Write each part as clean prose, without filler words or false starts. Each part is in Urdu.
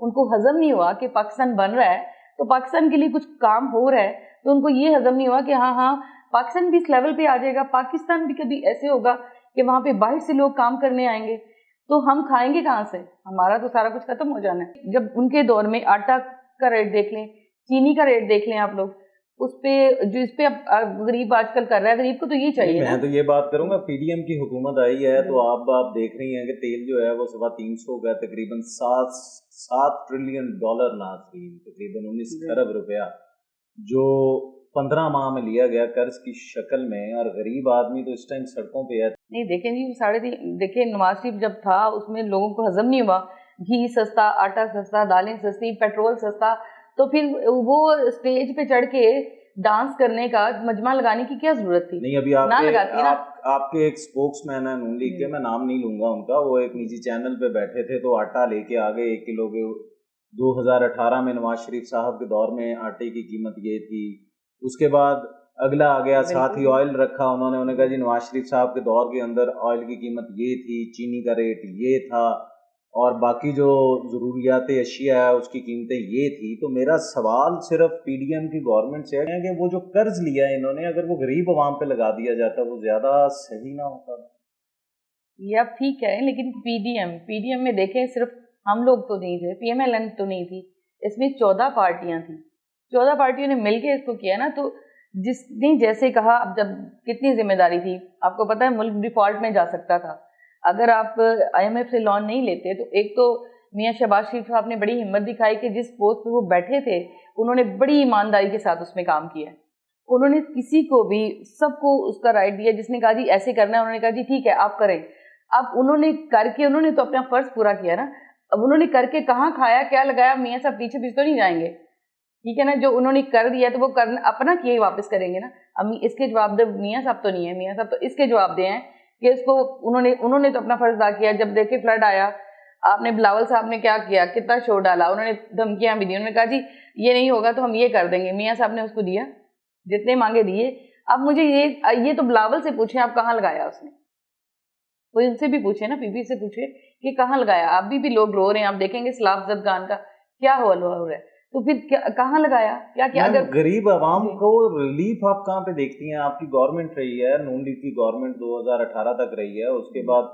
ان کو ہضم نہیں ہوا کہ پاکستان بن رہا ہے تو پاکستان کے لیے کچھ کام ہو رہا ہے, تو ان کو یہ ہضم نہیں ہوا کہ ہاں پاکستان بھی اس لیول پہ آ جائے گا, پاکستان بھی کبھی ایسے ہوگا کہ وہاں پہ باہر سے لوگ کام کرنے آئیں گے تو ہم کھائیں گے کہاں سے, ہمارا تو سارا کچھ ختم ہو جانا ہے. جب ان کے دور میں آٹا کا ریٹ دیکھ لیں, چینی کا ریٹ دیکھ لیں آپ لوگ, اس پہ جو اس پہ اب غریب آج کل کر رہا ہے, غریب کو تو یہ چاہیے نا. میں تو یہ بات کروں گا, پی ڈی ایم کی حکومت آئی ہے تو آپ دیکھ رہی ہیں کہ تیل جو ہے وہ 350 کا تقریباً 7 ٹریلین ڈالر ناظرین, تقریباً 19 ارب روپیہ جو 15 ماہ میں لیا گیا قرض کی شکل میں, اور غریب آدمی تو اس ٹائم سڑکوں پہ ہے. نہیں دیکھیں جی دیکھیں نواز شریف جب تھا اس میں لوگوں کو ہضم نہیں ہوا, گھی سستا, آٹا سستا, دالیں سستی, پیٹرول سستا, تو پھر وہ اسٹیج پہ چڑھ کے ڈانس کرنے کا مجمع لگانے کی کیا ضرورت تھی؟ نہیں, ابھی آپ کے ایک اسپوکس مین ہیں نون لیگ کے, میں نام نہیں لوں گا ان کا, وہ ایک نجی چینل پہ بیٹھے تھے تو آٹا لے کے آگے 1 کلو کے 2018 میں نواز شریف صاحب کے دور میں آٹے کی قیمت یہ تھی. اس کے بعد اگلا آ گیا, ساتھ ہی آئل رکھا انہوں نے کہا جی نواز شریف صاحب کے دور کے اندر آئل کی قیمت یہ تھی, چینی کا ریٹ یہ تھا, اور باقی جو ضروریات اشیاء ہے اس کی قیمتیں یہ تھی. تو میرا سوال صرف پی ڈی ایم کی گورنمنٹ سے ہے کہ وہ جو قرض لیا ہے انہوں نے, اگر وہ غریب عوام پہ لگا دیا جاتا وہ زیادہ صحیح نہ ہوتا؟ یہ اب ٹھیک ہے, لیکن پی ڈی ایم میں دیکھیں صرف ہم لوگ تو نہیں تھے, پی ایم ایل این تو نہیں تھی, اس میں 14 پارٹیاں تھیں, 14 پارٹیوں نے مل کے اس کو کیا نا. تو جس نے جیسے کہا, اب جب کتنی ذمہ داری تھی, آپ کو پتا ہے ملک ڈیفالٹ میں جا سکتا تھا اگر آپ آئی ایم ایف سے لون نہیں لیتے. تو ایک تو میاں شہباز شریف صاحب نے بڑی ہمت دکھائی کہ جس پوسٹ پہ وہ بیٹھے تھے انہوں نے بڑی ایمانداری کے ساتھ اس میں کام کیا. انہوں نے کسی کو بھی, سب کو اس کا رائٹ دیا, جس نے کہا جی ایسے کرنا ہے انہوں نے کہا جی ٹھیک ہے آپ کریں. اب انہوں نے کر کے, انہوں نے تو اپنا فرض پورا کیا نا. اب انہوں نے کر کے کہاں کھایا کیا لگایا, میاں صاحب پیچھے تو نہیں جائیں گے, ٹھیک ہے نا. جو انہوں نے کر دیا تو وہ کرنا اپنا کیے واپس کریں گے نا. اب اس کے جواب دہ میاں صاحب تو نہیں ہے, میاں صاحب تو اس کے جواب دے ہیں کہ اس کو انہوں نے تو اپنا فرض ادا کیا. جب دیکھے فلڈ آیا, آپ نے بلاول صاحب نے کیا کیا, کتنا شور ڈالا, انہوں نے دھمکیاں بھی دی, انہوں نے کہا جی یہ نہیں ہوگا تو ہم یہ کر دیں گے. میاں صاحب نے اس کو دیا, جتنے مانگے دیے. اب مجھے یہ تو بلاول سے پوچھیں آپ کہاں لگایا اس نے, کوئی ان سے بھی پوچھے نا, پی پی سے پوچھے کہ کہاں لگایا. اب بھی لوگ رو رہے ہیں, آپ دیکھیں گے سلاف زدگان کا کیا ہو رہا ہے, تو پھر کہاں لگایا کیا کیا. اگر غریب عوام کو ریلیف آپ کہاں پہ دیکھتی ہیں؟ آپ کی گورنمنٹ رہی ہے, نون لیگ کی گورنمنٹ 2018 تک رہی ہے, اس کے بعد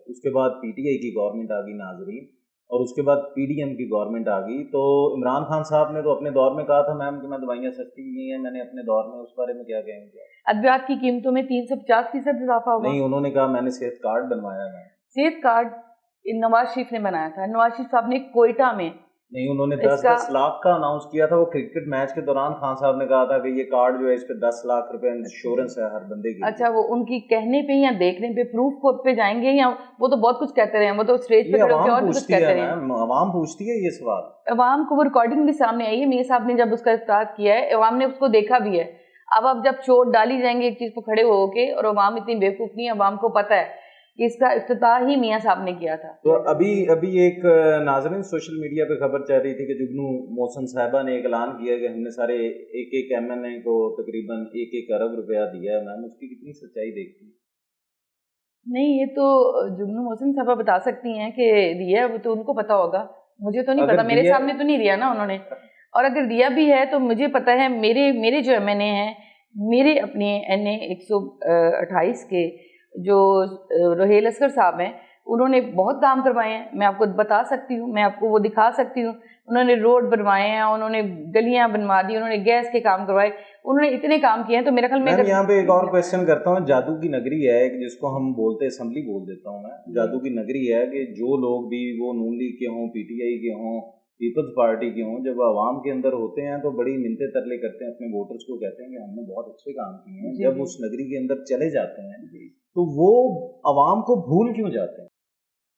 اس کے بعد پی ٹی آئی کی گورنمنٹ آ گئی ناظرین, اور اس کے بعد پی ڈی ایم کی گورنمنٹ آ گئی. تو عمران خان صاحب نے تو اپنے دور میں کہا تھا میم کہ میں دوائیاں سستی نہیں ہیں, میں نے اپنے دور میں, اس بارے میں کیا کہیں گے؟ ادویات کی قیمتوں میں 350% اضافہ ہوا. نہیں, انہوں نے کہا میں نے صحت کارڈ بنوایا ہے. صحت کارڈ نواز شریف نے بنایا تھا, نواز شریف صاحب نے کوئٹہ میں. نہیں, انہوں نے 10 لاکھ کا اناؤنس کیا تھا. وہ کرکٹ میچ کے دوران خان صاحب نے کہا تھا کہ یہ کارڈ جو ہے اس پہ 10 لاکھ روپے انشورنس ہے ہر بندے کی. اچھا, وہ ان کی کہنے پہ یا دیکھنے پہ پروف پہ جائیں گے, یا وہ تو بہت کچھ کہتے رہے ہیں, وہ تو اسٹیج پہ کھڑے اور کچھ کہتے رہے ہیں. عوام پوچھتی ہے یہ سوال, عوام کو وہ ریکارڈنگ بھی سامنے آئی ہے, میاں صاحب نے جب اس کا افتتاح کیا ہے عوام نے اس کو دیکھا بھی ہے. اب جب چوٹ ڈالی جائیں گے ایک چیز پہ کھڑے ہو کے, اور عوام اتنی بیوقوف نہیں ہے, عوام کو پتہ ہے کہ اس کا افتتاح ہی میاں صاحب نے کیا تھا. تو ابھی ایک ناظرین سوشل میڈیا پہ خبر چل رہی تھی کہ جگنو محسن صاحبہ نے ایک اعلان کیا کہ ہم نے سارے ایک ایم این اے کو تقریباً 1 ارب روپیہ دیا ہے. میم اس کی کتنی سچائی دیکھتی ہیں؟ نہیں, یہ تو جگنو محسن صاحبہ بتا سکتی ہیں کہ دیا ہے, وہ تو ان کو پتا ہوگا, مجھے تو نہیں پتا, میرے سامنے تو نہیں دیا نا انہوں نے. اور اگر دیا بھی ہے تو مجھے پتا ہے, میرے جو ایم این اے ہیں, میرے اپنے این اے 128 کے جو رحیل اصغر صاحب ہیں, انہوں نے بہت کام کروائے ہیں. میں آپ کو بتا سکتی ہوں, میں آپ کو وہ دکھا سکتی ہوں. انہوں نے روڈ بنوائے ہیں, انہوں نے گلیاں بنوا دی, انہوں نے گیس کے کام کروائے, انہوں نے اتنے کام کیے ہیں. تو میرا خیال میں یہاں پہ ایک اور کویسچن کرتا ہوں. جادو کی نگری ہے جس کو ہم بولتے اسمبلی بول دیتا ہوں میں, جادو کی نگری ہے کہ جو لوگ بھی وہ نون لیگ کے ہوں, پی ٹی آئی کے ہوں, پیپلز پارٹی کے ہوں, جب عوام کے اندر ہوتے ہیں تو بڑی منتیں ترلے کرتے ہیں, اپنے ووٹرز کو کہتے ہیں کہ ہم نے بہت اچھے کام کیے ہیں. جب اس نگری کے اندر چلے جاتے ہیں تو وہ عوام کو بھول کیوں جاتے ہیں؟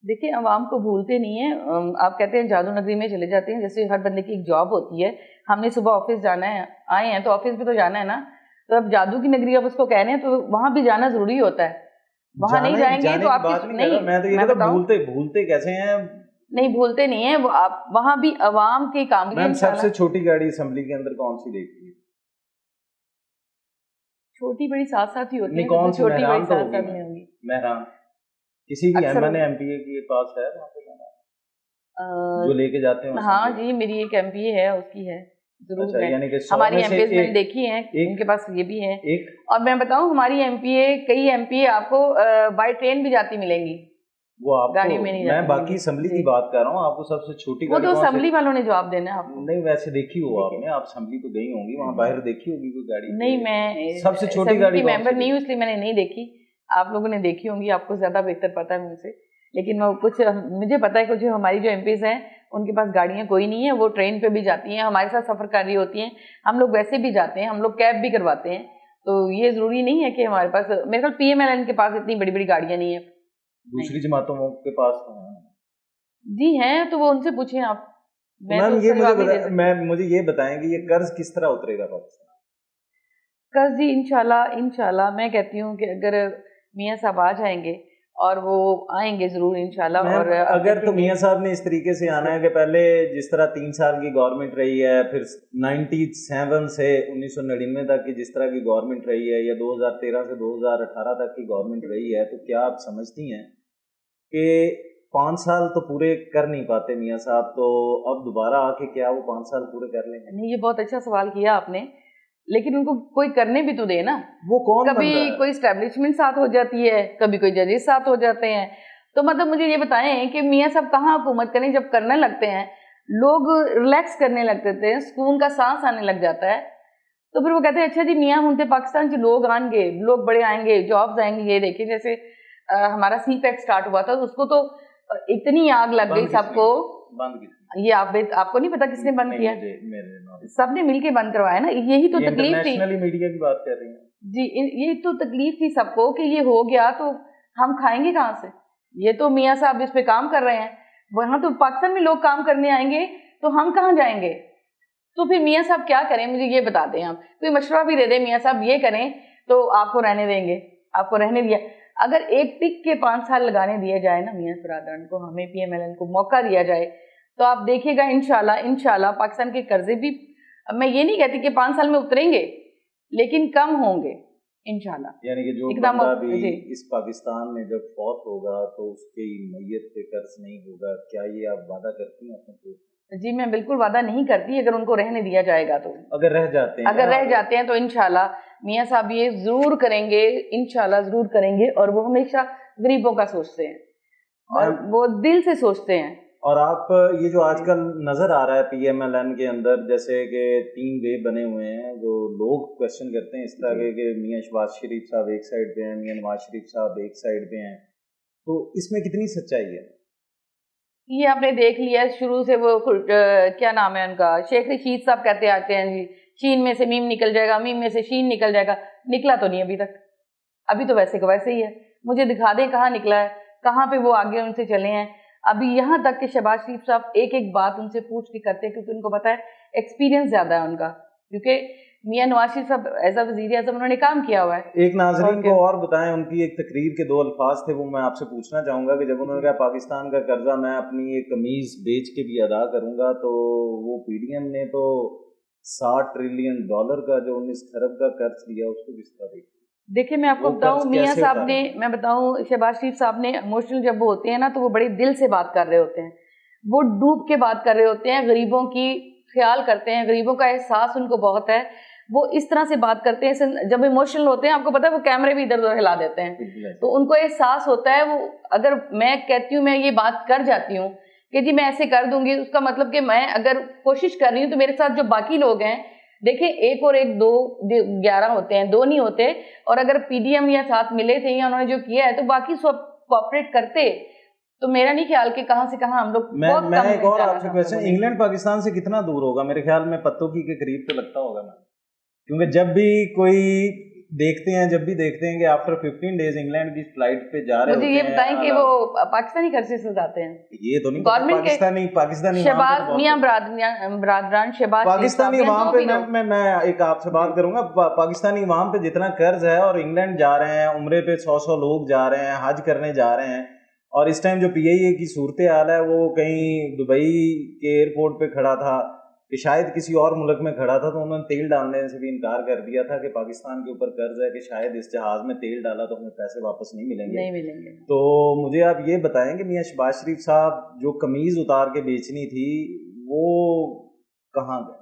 دیکھیں, عوام کو بھولتے نہیں ہیں. آپ کہتے ہیں جادو نگری میں چلے جاتے ہیں, جیسے ہر بندے کی ایک جاب ہوتی ہے. ہم نے صبح آفس جانا ہے, آئے ہیں تو آفس بھی تو جانا ہے نا. تو اب جادو کی نگری آپ اس کو کہہ رہے ہیں تو وہاں بھی جانا ضروری ہوتا ہے. وہاں نہیں جائیں گے تو آپ بھولتے کیسے ہیں؟ نہیں بھولتے نہیں ہیں, وہ آپ وہاں بھی عوام کے کام. میم سب سے چھوٹی گاڑی اسمبلی کے اندر کون سی دیکھتی ہے؟ چھوٹی بڑی ساتھ ساتھ ہی ہوتی ہے. کون سی؟ چھوٹی بڑی ساتھ ساتھ میں ہوگی. مہران کسی بھی M N A M P A کے پاس ہے وہاں پہ جو لے کے جاتے ہیں؟ ہاں جی، میری ایک MP ہے، اس کی ہے ضرور اچھا، ہے. یعنی کہ ہماری MPs میں نے دیکھی ہیں، ان کے پاس یہ بھی ہے. اور میں بتاؤں ہماری MPA، کئی MPA آپ کو بائی ٹرین بھی جاتی ملیں گی، وہ آپ گاڑی کو، میں نہیں میں جاتی باقی اسمبلی کی بات کر رہا ہوں، آپ کو سب سے چھوٹی وہ گاڑی تو کون سی؟ اسمبلی والوں نے جواب دینا ہے آپ کو. نہیں ویسے دیکھی ہو آپ نے، آپ اسمبلی تو گئی ہوں گی، وہاں باہر دیکھی ہوگی کوئی گاڑی؟ نہیں، میں سب سے چھوٹی گاڑی کی ممبر نہیں ہوں، اس لیے میں نے نہیں دیکھی. آپ لوگوں نے دیکھی ہوں گی، آپ کو زیادہ بہتر پتا ہے مجھ سے. لیکن وہ کچھ مجھے پتا ہے کہ جو ہماری جو MPs ہیں ان کے پاس گاڑیاں کوئی نہیں ہیں، وہ ٹرین پہ بھی جاتی ہیں، ہمارے ساتھ سفر کر رہی ہوتی ہیں. ہم لوگ ویسے بھی جاتے ہیں، ہم لوگ کیب بھی کرواتے ہیں. تو یہ ضروری نہیں ہے کہ ہمارے پاس، میرے خیال PMLN کے پاس اتنی بڑی بڑی گاڑیاں نہیں ہیں. دوسری جماعتوں کے پاس جی ہیں، تو وہ ان سے پوچھیں آپ. میم یہ مجھے یہ بتائیں کہ یہ قرض کس طرح اترے گا پاکستان؟ قرض جی انشاءاللہ میں کہتی ہوں کہ اگر میاں صاحب آ جائیں گے، اور وہ آئیں گے ضرور انشاءاللہ. اور اگر تو میاں صاحب نے اس طریقے سے آنا ہے کہ پہلے جس طرح 3 سال کی گورنمنٹ رہی ہے، پھر 97 سے 1999 تک کی جس طرح کی گورنمنٹ رہی ہے، یا 2013 سے 2018 تک کی گورنمنٹ رہی ہے، تو کیا آپ سمجھتی ہیں کہ 5 سال تو پورے کر نہیں پاتے میاں صاحب، تو اب دوبارہ آ کے کیا وہ 5 سال پورے کر لیں گے؟ نہیں، یہ بہت اچھا سوال کیا آپ نے، لیکن ان کو کوئی کرنے بھی تو دے نا. وہ کون کبھی کوئی اسٹیبلشمنٹ ساتھ ہو جاتی ہے، کبھی کوئی ججز ساتھ ہو جاتے ہیں. تو مطلب مجھے یہ بتائیں کہ میاں صاحب کہاں حکومت کریں؟ جب کرنے لگتے ہیں لوگ ریلیکس کرنے لگتے تھے، سکون کا سانس آنے لگ جاتا ہے، تو پھر وہ کہتے ہیں اچھا جی میاں ہوں پاکستان سے لوگ آئیں گے، لوگ بڑے آئیں گے، جابز آئیں گے. یہ دیکھیں جیسے ہمارا CPEC سٹارٹ ہوا تھا، اس کو تو اتنی آگ لگ گئی سب کو. یہ آپ کو نہیں پتا کس نے بند کیا؟ سب نے مل کے بند کروایا نا. یہی تو تکلیف تھی. انٹرنیشنلی میڈیا کی بات کر رہی ہیں جی، یہ تو تکلیف تھی سب کو کہ یہ ہو گیا تو ہم کھائیں گے کہاں سے؟ یہ تو میاں صاحب اس پہ کام کر رہے ہیں، وہاں تو پاکستان میں لوگ کام کرنے آئیں گے تو ہم کہاں جائیں گے؟ تو پھر میاں صاحب کیا کریں؟ مجھے یہ بتا دیں آپ، کوئی مشورہ بھی دے دیں میاں صاحب یہ کریں تو آپ کو رہنے دیں گے. آپ کو رہنے دیا، اگر ایک ٹک کے 5 سال لگانے دیا جائے نا میاں برادران کو، ہمیں PMLN کو موقع دیا جائے، تو آپ دیکھیے گا انشاءاللہ پاکستان کے قرضے بھی، میں یہ نہیں کہتی کہ 5 سال میں اتریں گے، لیکن کم ہوں گے انشاءاللہ. یعنی کہ جو بندہ بھی اس پاکستان میں جب فوت ہوگا تو اس کی میت پہ قرض نہیں ہوگا، کیا یہ آپ وعدہ کرتی ہیں اپنے کو؟ جی میں بالکل وعدہ نہیں کرتی، اگر ان کو رہنے دیا جائے گا تو. اگر رہ جاتے ہیں تو انشاءاللہ میاں صاحب یہ ضرور کریں گے، انشاءاللہ ضرور کریں گے. اور وہ ہمیشہ غریبوں کا سوچتے ہیں اور وہ دل سے سوچتے ہیں. اور آپ یہ جو آج کل نظر آ رہا ہے PMLN کے اندر، جیسے کہ 3 وے بنے ہوئے ہیں، جو لوگ کوشچن کرتے ہیں اس طرح کہ میاں شہباز شریف صاحب ایک سائڈ پہ ہیں، میاں نواز شریف صاحب ایک سائڈ پہ ہیں، تو اس میں کتنی سچائی ہے؟ یہ آپ نے دیکھ لیا شروع سے، وہ کیا نام ہے ان کا، شیخ رشید صاحب کہتے آتے ہیں جی شین میں سے میم نکل جائے گا، میم میں سے شین نکل جائے گا. نکلا تو نہیں ابھی تک، ابھی تو ویسے کا ویسے ہی ہے. مجھے دکھا دیں کہاں نکلا ہے، کہاں پہ وہ آگے ان سے چلے ہیں. ابھی یہاں تک کہ شہباز شریف صاحب ایک ایک بات ان سے پوچھ کے کرتے ہیں، کیونکہ ان کو پتا ہے ایکسپیرینس زیادہ ہے ان کا، کیونکہ میاں نواز شریف صاحب ایز اے وزیر اعظم انہوں نے کام کیا ہوا ہے. ایک ناظرین کو اور بتائیں، ان کی ایک تقریر کے 2 الفاظ تھے، وہ میں آپ سے پوچھنا چاہوں گا کہ جب انہوں نے کہا پاکستان کا قرضہ میں اپنی ایک قمیض بیچ کے بھی ادا کروں گا، تو وہ PDM نے تو $60 ٹریلین کا جو 19 کھرب کا قرض لیا، اس کو کس طرح دیکھیں میں آپ کو بتاؤں، میاں صاحب نے، میں بتاؤں شہباز شریف صاحب نے ایموشنل جب وہ ہوتے ہیں نا تو وہ بڑے دل سے بات کر رہے ہوتے ہیں، وہ ڈوب کے بات کر رہے ہوتے ہیں، غریبوں کی خیال کرتے ہیں، غریبوں کا احساس ان کو بہت ہے. وہ اس طرح سے بات کرتے ہیں، جب ایموشنل ہوتے ہیں آپ کو پتا ہے وہ کیمرے بھی ادھر ادھر ہلا دیتے ہیں، تو ان کو احساس ہوتا ہے. وہ اگر میں کہتی ہوں میں یہ بات کر جاتی ہوں کہ جی میں ایسے کر دوں گی، اس کا مطلب کہ میں اگر کوشش کر رہی ہوں تو میرے ساتھ جو باقی لوگ ہیں، دیکھیں 1 اور 1 2 11 ہوتے ہیں، 2 نہیں ہوتے. اور اگر PDM یا ساتھ ملے تھے یا انہوں نے جو کیا ہے تو باقی سب کوآپریٹ کرتے، تو میرا نہیں خیال کہ کہاں سے کہاں ہم لوگ بہت کم. ایک اور آپ سے کویسچن، انگلینڈ پاکستان سے کتنا دور ہوگا؟ میرے خیال میں پتوکی کے قریب تو لگتا ہوگا نا، کیونکہ جب بھی کوئی دیکھتے ہیں کہ آفٹر 15 days انگلینڈ کی فلائٹ پہ جا رہے ہوتے ہیں. مجھے یہ بتائیں کہ وہ پاکستانی قرضے سے جاتے ہیں؟ یہ تو نہیں پاکستانی شہباز میاں برادران شہباز پاکستانی عوام پہ میں ایک آپ سے بات کروں گا، پاکستانی عوام پہ جتنا قرض ہے، اور انگلینڈ جا رہے ہیں عمرے پہ 100 لوگ جا رہے ہیں، حج کرنے جا رہے ہیں، اور اس ٹائم جو PIA کی صورتحال ہے وہ کہیں دبئی کے ایئرپورٹ پہ کھڑا تھا، کہ شاید کسی اور ملک میں کھڑا تھا تو انہوں نے تیل ڈالنے سے بھی انکار کر دیا تھا کہ پاکستان کے اوپر قرض ہے کہ شاید اس جہاز میں تیل ڈالا تو ہمیں پیسے واپس نہیں ملیں گے. تو مجھے آپ یہ بتائیں کہ میاں شہباز شریف صاحب جو قمیض اتار کے بیچنی تھی وہ کہاں گئے؟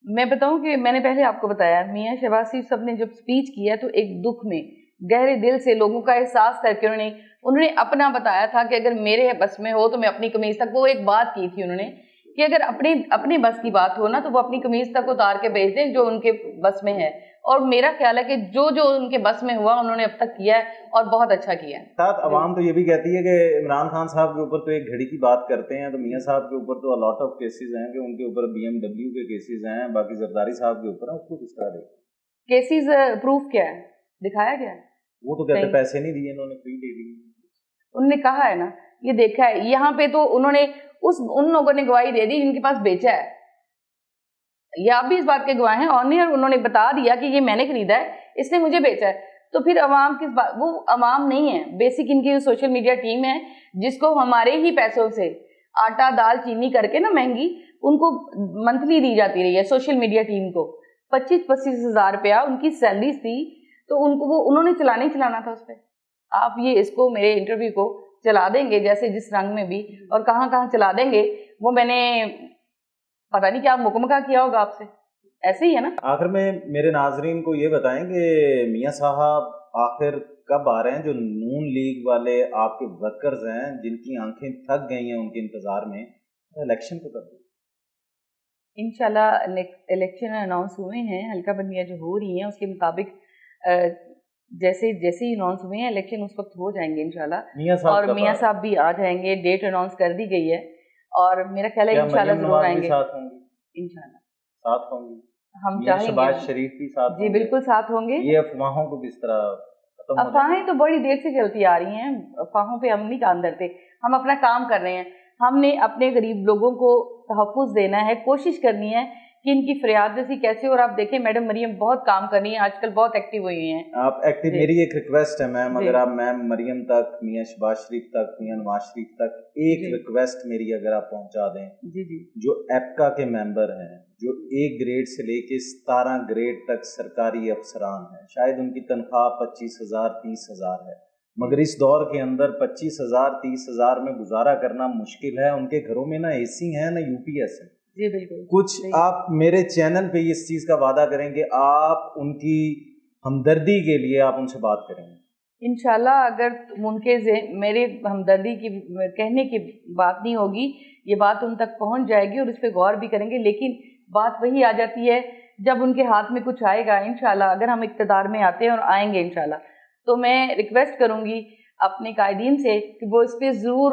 میں بتاؤں کہ میں نے پہلے آپ کو بتایا میاں شہباز شریف صاحب نے جب اسپیچ کیا تو ایک دکھ میں گہرے دل سے لوگوں کا احساس کر کے انہوں نے اپنا بتایا تھا کہ اگر میرے بس میں ہو تو میں اپنی قمیض تک، وہ ایک بات کی تھی انہوں نے کہ اگر اپنے بس کی بات ہو نا تو وہ اپنی قمیض تک اتار کے بھیج دیں جو ان کے بس میں ہے. اور میرا خیال ہے کہ جو ان کے بس میں ہوا انہوں نے اب تک کیا ہے اور بہت اچھا کیا ہے. ساتھ عوام تو یہ بھی کہتی ہے کہ عمران خان صاحب کے اوپر تو ایک گھڑی کی بات کرتے ہیں، تو میاں صاحب کے اوپر تو الاٹ آف کیسز ہیں کہ ان کے اوپر BMW کے کیسز ہیں، باقی زرداری صاحب کے اوپر ہیں، اس کو کس طرح دیکھیں؟ کیسز پروف کیا ہے، دکھایا گیا ہے؟ وہ تو کہتے پیسے نہیں دیے انہوں نے، فری دے دی. انہوں نے کہا ہے نا، یہ دیکھا ہے یہاں پہ تو انہوں نے ان لوگوں نے گواہی دے دی جن کے پاس بیچا ہے. یہ آپ بھی اس بات کے گواہ ہیں، انہوں نے بتا دیا کہ یہ میں نے خریدا ہے، اس نے مجھے بیچا ہے. تو پھر عوام کس بات، وہ عوام نہیں ہے، بیسک ان کی سوشل میڈیا ٹیم ہے جس کو ہمارے ہی پیسوں سے آٹا دال چینی کر کے نا مہنگی ان کو منتھلی دی جاتی رہی ہے. سوشل میڈیا ٹیم کو 25-25 ہزار روپیہ ان کی سیلریز تھی، تو ان کو انہوں نے چلانا تھا اس پہ. آپ یہ اس کو میرے انٹرویو کو چلا دیں گے جیسے جس رنگ میں بھی، اور کہاں کہاں چلا دیں گے، وہ میں نے پتہ نہیں کیا مکمکہ کیا ہوگا آپ سے، ایسے ہی ہے نا. آخر میں میرے ناظرین کو یہ بتائیں کہ میاں صاحب آخر کب آ رہے ہیں؟ جو نون لیگ والے آپ کے ورکرز ہیں جن کی آنکھیں تھک گئی ہیں ان کے انتظار میں، الیکشن کو کب؟ انشاءاللہ الیکشن اناؤنس ہوئے ہیں، حلقہ بندیاں جو ہو رہی ہیں اس کے مطابق جیسے ہی اناؤنس ہوئے ہیں الیکشن اس وقت ہو جائیں گے انشاءاللہ. اور میاں صاحب بھی آ جائیں گے، ڈیٹ اناؤنس کر دی گئی ہے اور میرا خیال ہے انشاءاللہ ضرور آئیں گے. انشاءاللہ ساتھ ہوں گی، ہم چاہیں گے. شہباز شریف بھی ساتھ؟ جی بالکل ساتھ ہوں گے. یہ افواہوں کو کس طرح ختم؟ افواہیں تو بڑی دیر سے چلتی آ رہی ہیں، افواہوں پہ ہم نہیں کان دھرتے، ہم اپنا کام کر رہے ہیں. ہم نے اپنے غریب لوگوں کو تحفظ دینا ہے، کوشش کرنی ہے کہ ان کی فریاد رسی کیسے. اور آپ دیکھیں میڈم مریم بہت کام کر رہی ہیں، آج کل بہت ایکٹیو ہوئی ہیں. آپ ایکٹیو. میری ایک ریکویسٹ ہے میم، اگر آپ میم مریم تک، میاں شہباز شریف تک، میاں نواز شریف تک ایک ریکویسٹ میری اگر آپ پہنچا دیں. جو ایپکا کے ممبر ہیں، جو 1 گریڈ سے لے کے 17 گریڈ تک سرکاری افسران ہیں، شاید ان کی تنخواہ 25,000 30,000 ہے، مگر اس دور کے اندر 25,000 30,000 میں گزارا کرنا مشکل ہے. ان کے گھروں میں نہ اے سی ہیں نہ UPS ہے. جی بالکل. کچھ آپ میرے چینل پہ اس چیز کا وعدہ کریں کہ آپ ان کی ہمدردی کے لیے آپ ان سے بات کریں گے انشاءاللہ. اگر ان کے میرے ہمدردی کی کہنے کی بات نہیں ہوگی، یہ بات ان تک پہنچ جائے گی اور اس پہ غور بھی کریں گے. لیکن بات وہی آ جاتی ہے جب ان کے ہاتھ میں کچھ آئے گا انشاءاللہ. اگر ہم اقتدار میں آتے ہیں اور آئیں گے انشاءاللہ، تو میں ریکویسٹ کروں گی اپنے قائدین سے کہ وہ اس پہ ضرور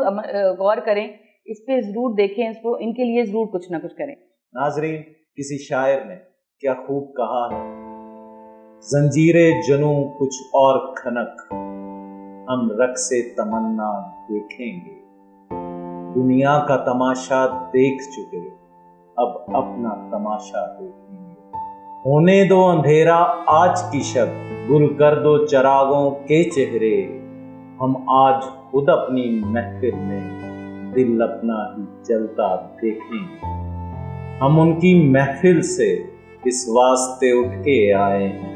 غور کریں، اس پہ ضرور دیکھیں، اس کو ان کے لیے ضرور کچھ نہ کچھ کریں. ناظرین، کسی شاعر نے کیا خوب کہا ہے، زنجیرے جنوں کچھ اور کھنک، ہم رقص تمنا دیکھیں گے. دنیا کا تماشا دیکھ چکے، اب اپنا تماشا دیکھیں گے. ہونے دو اندھیرا آج کی شب، گل کر دو چراغوں کے چہرے. ہم آج خود اپنی محفل میں دل اپنا ہی جلتا دیکھیں گے. ہم ان کی محفل سے اس واسطے اٹھ کے آئے ہیں،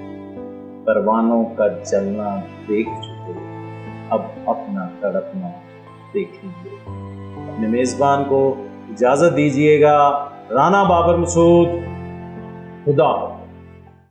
پروانوں کا جلنا دیکھ چکے، اب اپنا تڑپنا دیکھیں گے. اپنے میزبان کو اجازت دیجیے گا. رانا بابر مسعود، خدا.